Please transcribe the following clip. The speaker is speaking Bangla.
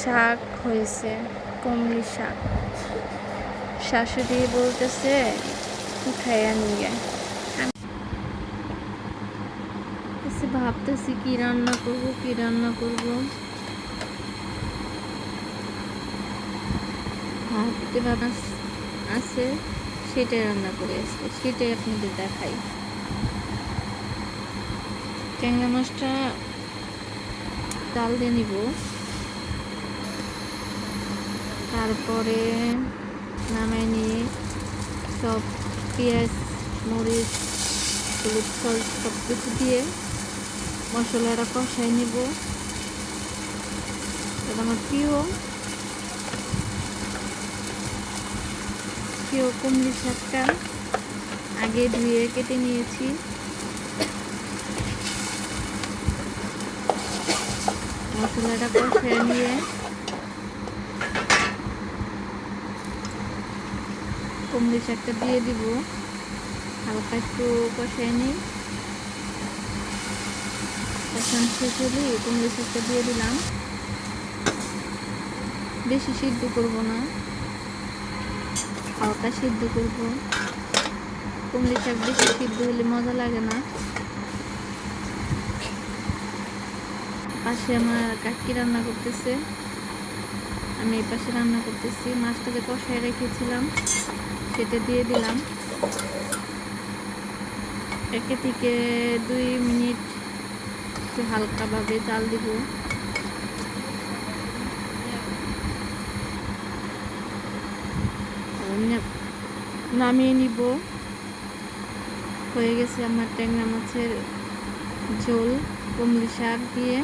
শাক হয়েছে, কুমড়ি শাক। শাশুড়ি বলতেছে উঠাইয়া নিয়ে। আমি ভাবতেছি কি রান্না করব। ভাবতে ভাবনা আছে, সেটাই রান্না করে আসছে, সেটাই আপনাদের দেখাই। ট্যাংরা মাছটা ডাল দিয়ে নিব, তারপরে নামাই নিয়ে সব পেঁয়াজ, মরিচ, হলুদ, সব কিছু দিয়ে মশলাটা কষাই নিব। এটা আমার প্রিয় কুমড়ি শাকটা আগে ধুয়ে কেটে নিয়েছি। মশলাটা কষাই নিয়ে কুমড়ি শাকটা দিয়ে দিব, হালকা একটু কষাই নিই। কষানো শেষ হলে কুমড়ি শাকটা দিয়ে দিলাম। বেশি সিদ্ধ করব না, হালকা সিদ্ধ করব। কুমড়ি শাক বেশি সিদ্ধ হলে মজা লাগে না। পাশে আমার কাকি রান্না করতেছে, আমি এই পাশে রান্না করতেছি। মাছটা যে কষায় রেখেছিলাম সেটা দিয়ে দিলাম। 1 থেকে 2 মিনিট একটু হালকাভাবে জাল দিব। নামিয়ে নিব। হয়ে গেছে আমার ট্যাংরা মাছের ঝোল কুমড়ি শাক দিয়ে।